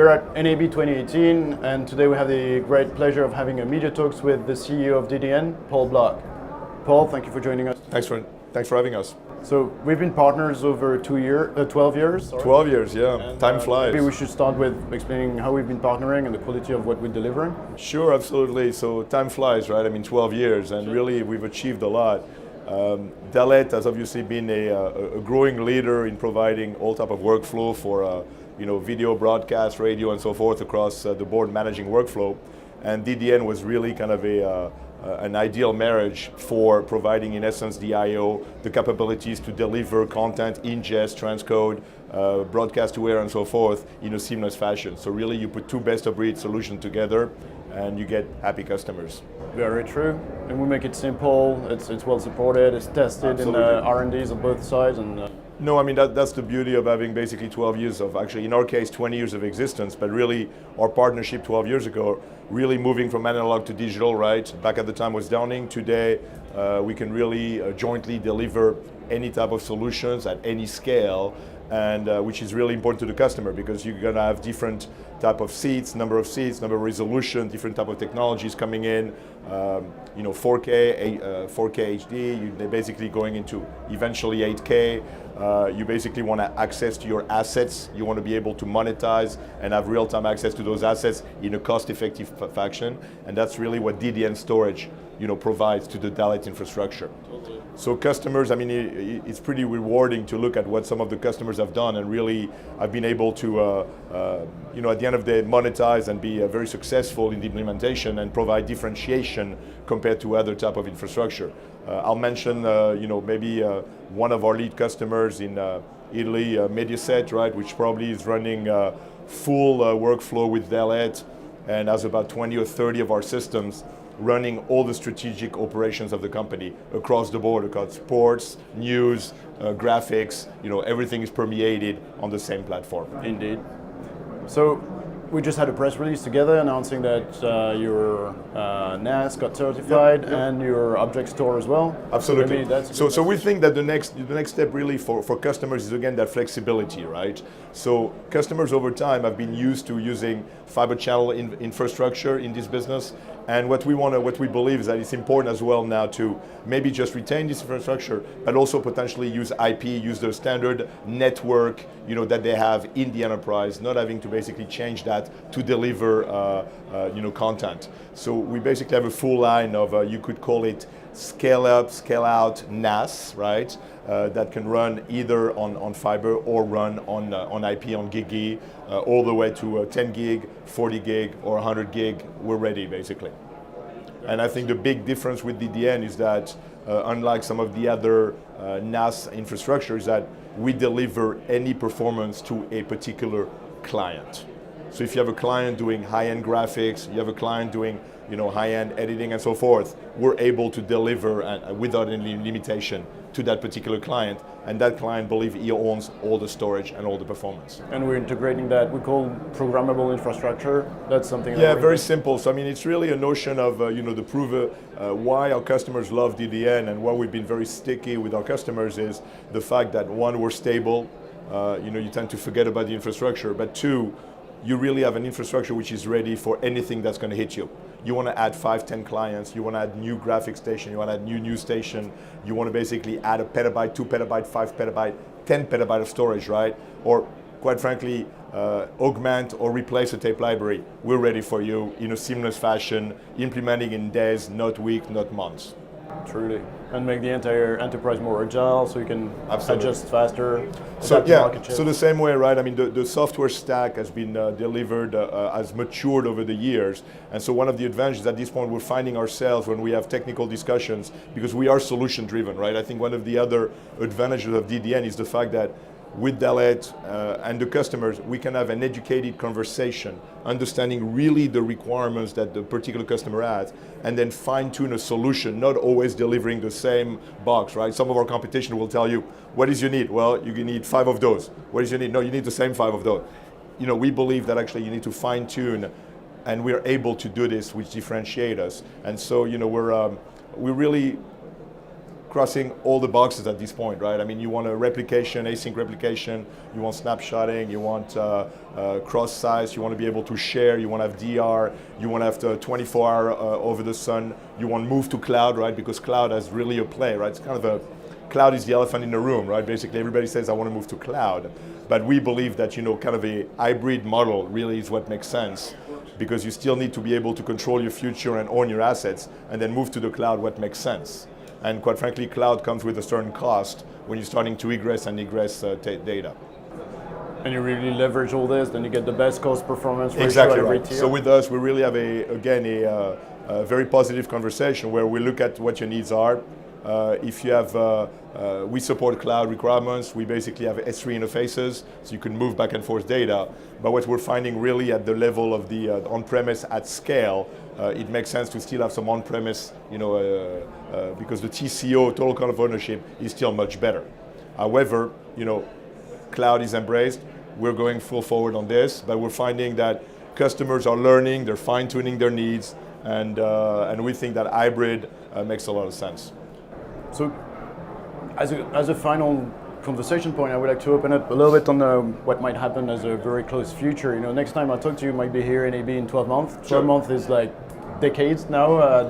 We're at NAB 2018, and today we have the great pleasure of having a media talks with the CEO of DDN, Paul Bloch. Paul, thank you for joining us. Thanks for having us. So we've been partners over 12 years. Sorry. 12 years, yeah. And, time flies. Maybe we should start with explaining how we've been partnering and the quality of what we're delivering. Sure, absolutely. So time flies, right? I mean, 12 years, and really we've achieved a lot. Dalet has obviously been a growing leader in providing all type of workflow for video, broadcast, radio, and so forth across the board, managing workflow. And DDN was really kind of an ideal marriage for providing, in essence, the I/O, the capabilities to deliver content, ingest, transcode, broadcast to air, and so forth in a seamless fashion. So really, you put two best-of-breed solutions together, and you get happy customers. Very true. And we make it simple. It's well supported. It's tested. Absolutely. In R&Ds on both sides. And no, I mean that's the beauty of having basically 12 years of, actually in our case 20 years of existence, but really our partnership 12 years ago, really moving from analog to digital, right? Back at the time was Downing. Today we can really jointly deliver any type of solutions at any scale, and which is really important to the customer, because you're going to have different type of seats, number of resolution, different type of technologies coming in, 4K, 4K HD, they're basically going into eventually 8K. You basically want access to your assets. You want to be able to monetize and have real-time access to those assets in a cost-effective fashion, and that's really what DDN storage provides to the Dalet infrastructure. Totally. So customers, I mean, it's pretty rewarding to look at what some of the customers have done, and really I've been able to, at the end of the day, monetize and be very successful in the implementation and provide differentiation compared to other type of infrastructure. I'll mention, maybe one of our lead customers in Italy, Mediaset, right, which probably is running full workflow with Dalet and has about 20 or 30 of our systems running all the strategic operations of the company across the board, across sports, news, graphics, everything is permeated on the same platform. Indeed. So we just had a press release together announcing that your NAS got certified. Yep. And your object store as well. Absolutely. So we think that the next step really for customers is again that flexibility, right? So customers over time have been used to using fiber channel infrastructure in this business, and what we believe is that it's important as well now to maybe just retain this infrastructure, but also potentially use IP, use the standard network, that they have in the enterprise, not having to basically change that to deliver, content. So we basically have a full line of, you could call it scale up, scale out NAS, right? That can run either on fiber or run on IP, on gig, all the way to 10 gig, 40 gig, or 100 gig. We're ready, basically. And I think the big difference with DDN is that, unlike some of the other NAS infrastructures, that we deliver any performance to a particular client. So if you have a client doing high-end graphics, you have a client doing high-end editing and so forth, we're able to deliver without any limitation to that particular client, and that client believes he owns all the storage and all the performance. And we're integrating that, we call programmable infrastructure. That's something that very simple. So I mean, it's really a notion of the prove why our customers love DDN, and why we've been very sticky with our customers is the fact that, one, we're stable. You tend to forget about the infrastructure, but two, you really have an infrastructure which is ready for anything that's going to hit you. You want to add 5, 10 clients, you want to add new graphic station, you want to add new news station, you want to basically add a petabyte, 2 petabyte, 5 petabyte, 10 petabyte of storage, right? Or quite frankly, augment or replace a tape library. We're ready for you in a seamless fashion, implementing in days, not weeks, not months. Truly. And make the entire enterprise more agile, so you can adjust faster. So the same way, right? I mean, the software stack has been delivered, has matured over the years. And so one of the advantages at this point, we're finding ourselves when we have technical discussions, because we are solution driven, right? I think one of the other advantages of DDN is the fact that with Dalet and the customers, we can have an educated conversation, understanding really the requirements that the particular customer has, and then fine-tune a solution, not always delivering the same box, right? Some of our competition will tell you, what is your need? Well, you need 5 of those. What is your need? No, you need the same 5 of those. We believe that actually you need to fine-tune, and we're able to do this, which differentiate us. And so, we're really crossing all the boxes at this point, right? I mean, you want a replication, async replication, you want snapshotting, you want cross size, you want to be able to share, you want to have DR, you want to have the 24-hour over the sun, you want move to cloud, right? Because cloud has really a play, right? It's kind of a, cloud is the elephant in the room, right? Basically, everybody says, I want to move to cloud. But we believe that, kind of a hybrid model really is what makes sense, because you still need to be able to control your future and own your assets, and then move to the cloud what makes sense. And quite frankly, cloud comes with a certain cost when you're starting to egress and egress data. And you really leverage all this, then you get the best cost performance ratio exactly every right. tier. So with us, we really have a very positive conversation where we look at what your needs are. If you have, we support cloud requirements. We basically have S3 interfaces, so you can move back and forth data. But what we're finding really at the level of the on-premise at scale, it makes sense to still have some on-premise, because the TCO, total cost of ownership, is still much better. However, cloud is embraced. We're going full forward on this, but we're finding that customers are learning, they're fine-tuning their needs, and we think that hybrid makes a lot of sense. So, as a final conversation point, I would like to open up a little bit on what might happen as a very close future. Next time I talk to you, might be here in NAB in 12 months. 12 months is like decades now.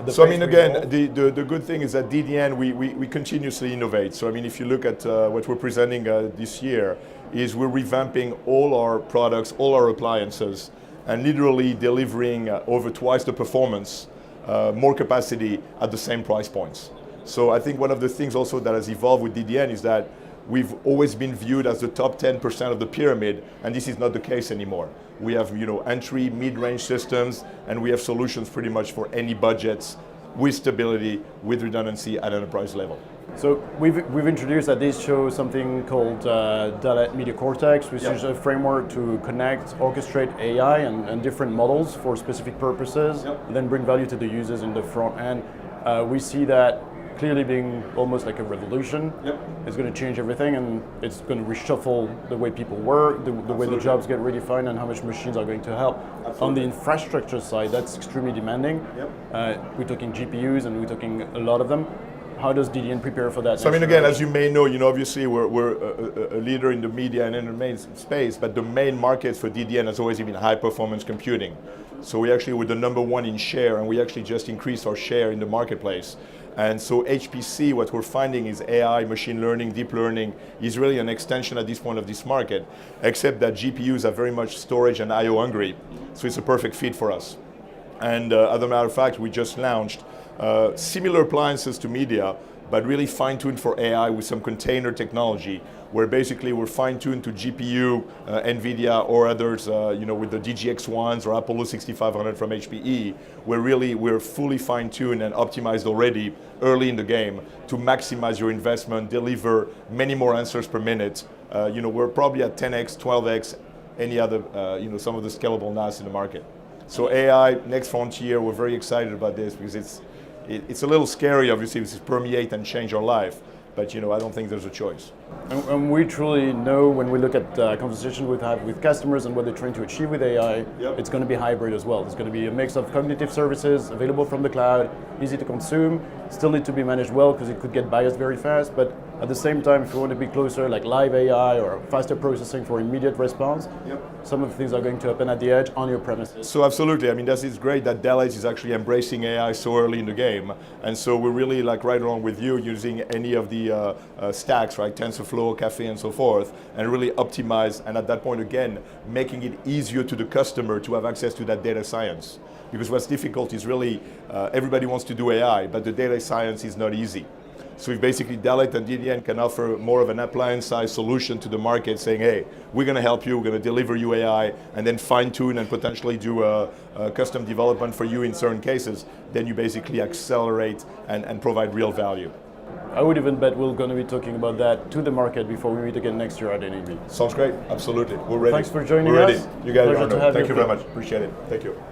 So I mean, again, the good thing is that DDN, we continuously innovate. So I mean, if you look at what we're presenting this year, is we're revamping all our products, all our appliances, and literally delivering over twice the performance, more capacity at the same price points. So I think one of the things also that has evolved with DDN is that we've always been viewed as the top 10% of the pyramid, and this is not the case anymore. We have entry, mid-range systems, and we have solutions pretty much for any budgets, with stability, with redundancy at enterprise level. So we've introduced at this show something called Dalet MEDIATalks, which is a framework to connect, orchestrate AI and different models for specific purposes, and then bring value to the users in the front end. We see that clearly being almost like a revolution. It's going to change everything, and it's going to reshuffle the way people work, the way the jobs get redefined, and how much machines are going to help. On the infrastructure side, that's extremely demanding. We're talking GPUs, and we're talking a lot of them. How does DDN prepare for that? So I mean, again, as you may know, obviously we're a leader in the media and entertainment space, but the main markets for DDN has always been high-performance computing. So we actually were the #1 in share, and we actually just increased our share in the marketplace. And so HPC, what we're finding is AI, machine learning, deep learning, is really an extension at this point of this market, except that GPUs are very much storage and IO hungry. So it's a perfect fit for us. And as a matter of fact, we just launched similar appliances to media, but really fine-tuned for AI with some container technology, where basically we're fine-tuned to GPU, NVIDIA or others, with the DGX1s or Apollo 6500 from HPE, where really we're fully fine-tuned and optimized already early in the game to maximize your investment, deliver many more answers per minute. We're probably at 10x, 12x, any other, some of the scalable NAS in the market. So AI, next frontier, we're very excited about this because it's a little scary, obviously, to permeate and change our life, but I don't think there's a choice. And we truly know when we look at conversations we have with customers and what they're trying to achieve with AI, it's going to be hybrid as well. It's going to be a mix of cognitive services available from the cloud, easy to consume, still need to be managed well because it could get biased very fast, but at the same time, if you want to be closer, like live AI or faster processing for immediate response, some of the things are going to happen at the edge on your premises. So absolutely, I mean, it's great that Dalet is actually embracing AI so early in the game. And so we're really right along with you using any of the stacks, right, TensorFlow, Caffe, and so forth, and really optimize, and at that point again, making it easier to the customer to have access to that data science. Because what's difficult is really, everybody wants to do AI, but the data science is not easy. So if basically Dalet and DDN can offer more of an appliance-sized solution to the market, saying, hey, we're going to help you, we're going to deliver you AI, and then fine-tune and potentially do a custom development for you in certain cases, then you basically accelerate and provide real value. I would even bet we're going to be talking about that to the market before we meet again next year at NAB. Sounds great, absolutely. We're ready. Thanks for joining We're us. ready. You guys, Pleasure to have Thank you very you. much. Appreciate it. Thank you.